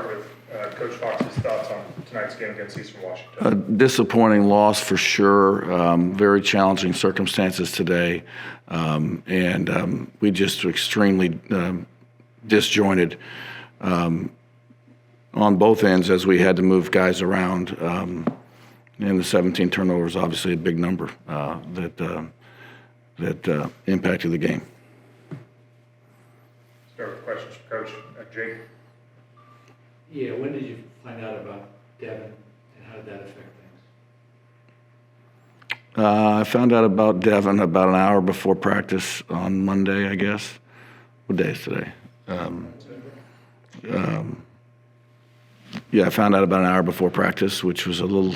start with Coach Fox's thoughts on tonight's game against Eastern Washington. A disappointing loss for sure. Very challenging circumstances today, and we just were extremely disjointed on both ends as we had to move guys around. And the 17 turnovers, obviously a big number that impacted the game. Start with questions for Coach. Jake. Yeah, when did you find out about Devin, and how did that affect things? I found out about Devin about an hour before practice on Monday, I guess. What day is today? Yeah, I found out about an hour before practice, which was a little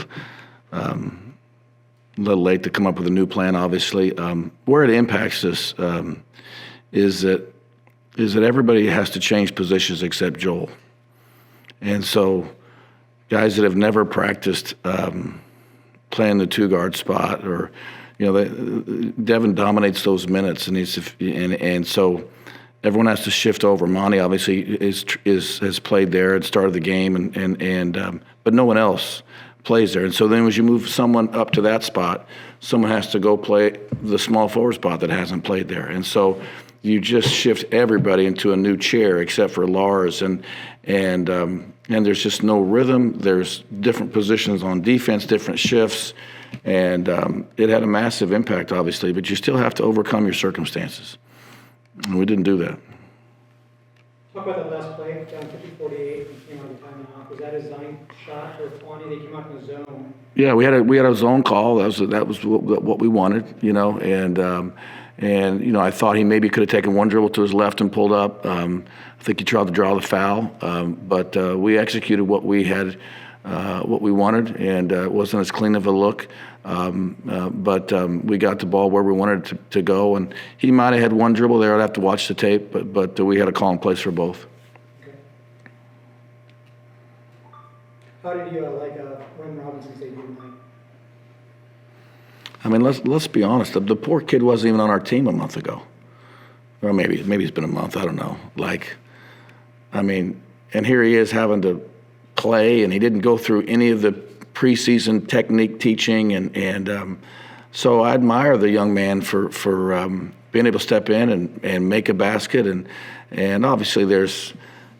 late to come up with a new plan, obviously. Where it impacts us is that everybody has to change positions except Joel. And so guys that have never practiced playing the two-guard spot, or, Devin dominates those minutes, and so everyone has to shift over. Monty obviously has played there and started the game, but no one else plays there. And so then as you move someone up to that spot, someone has to go play the small forward spot that hasn't played there. And so you just shift everybody into a new chair except for Lars, and there's just no rhythm. There's different positions on defense, different shifts, and it had a massive impact, obviously, but you still have to overcome your circumstances. And we didn't do that. Talk about that last play, down 50-48, and came out of the timeout. Was that a design shot for Kwani? They came out in the zone. Yeah, we had a zone call. That was what we wanted, and I thought he maybe could have taken one dribble to his left and pulled up. I think he tried to draw the foul, but we executed what we had, what we wanted, and it wasn't as clean of a look. But we got the ball where we wanted it to go, and he might have had one dribble there. I'd have to watch the tape, but we had a call in place for both. Okay. How did you like when Robinson saved you tonight? I mean, let's be honest. The poor kid wasn't even on our team a month ago, or maybe it's been a month. I don't know. And here he is having to play, and he didn't go through any of the preseason technique teaching, and so I admire the young man for being able to step in and make a basket, and obviously there's,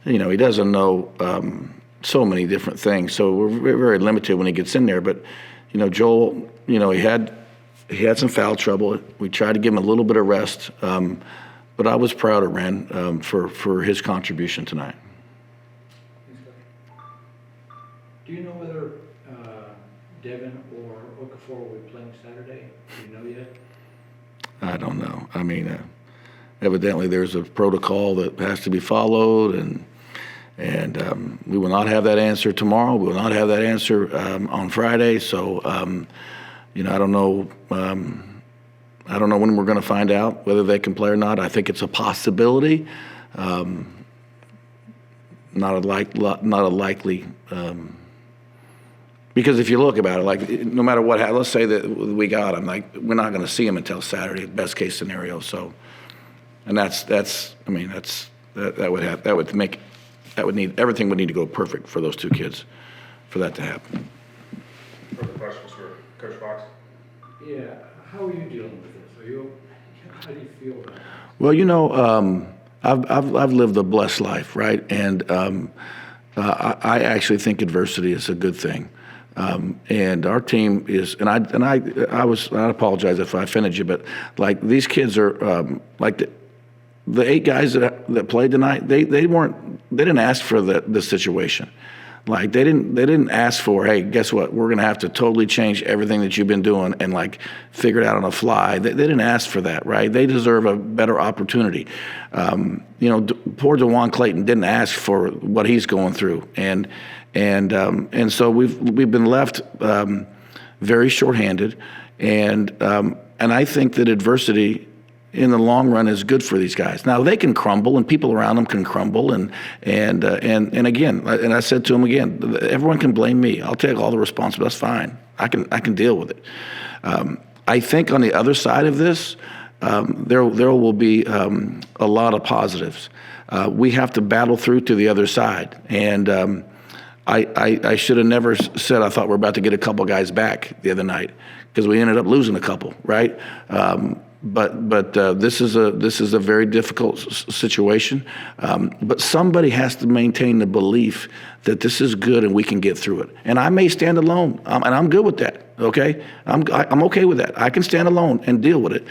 he doesn't know so many different things, so we're very limited when he gets in there. But Joel, he had some foul trouble. We tried to give him a little bit of rest, but I was proud of Ren for his contribution tonight. Do you know whether Devin or Okafor will be playing Saturday? Do you know yet? I don't know. I mean, evidently there's a protocol that has to be followed, and we will not have that answer tomorrow. We will not have that answer on Friday. So, I don't know. I don't know when we're going to find out whether they can play or not. I think it's a possibility, not a likely. Because if you look about it, no matter what, let's say that we got him, we're not going to see him until Saturday, best case scenario. So, and that would need everything would need to go perfect for those two kids, for that to happen. Further questions for Coach Fox? Yeah, how are you dealing with this? How do you feel about it? Well, I've lived a blessed life, right? And I actually think adversity is a good thing. And our team is, and I apologize if I offended you, but these kids are the 8 guys that played tonight. They didn't ask for this situation. They didn't ask for, hey, guess what? We're going to have to totally change everything that you've been doing and figure it out on the fly. They didn't ask for that, right? They deserve a better opportunity. Poor DeJuan Clayton didn't ask for what he's going through, and so we've been left very shorthanded, and I think that adversity in the long run is good for these guys. Now they can crumble, and people around them can crumble, and again, and I said to him again, everyone can blame me. I'll take all the responsibility. That's fine. I can deal with it. I think on the other side of this, there will be a lot of positives. we have to battle through to the other side. And I should have never said I thought we're about to get a couple guys back the other night, because we ended up losing a couple, right? But this is a very difficult situation. But somebody has to maintain the belief that this is good and we can get through it. And I may stand alone, and I'm good with that. Okay, I'm okay with that. I can stand alone and deal with it.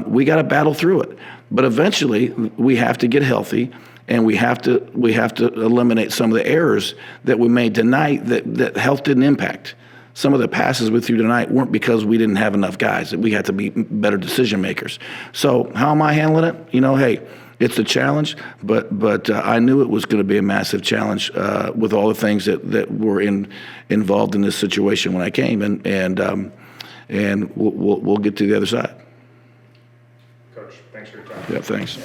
We got to battle through it. But eventually, we have to get healthy. And we have to eliminate some of the errors that we made tonight that health didn't impact. Some of the passes we threw tonight weren't because we didn't have enough guys. That we had to be better decision makers. So how am I handling it? Hey, it's a challenge, but I knew it was going to be a massive challenge with all the things that were involved in this situation when I came, and we'll get to the other side. Coach, thanks for your time. Yeah, thanks.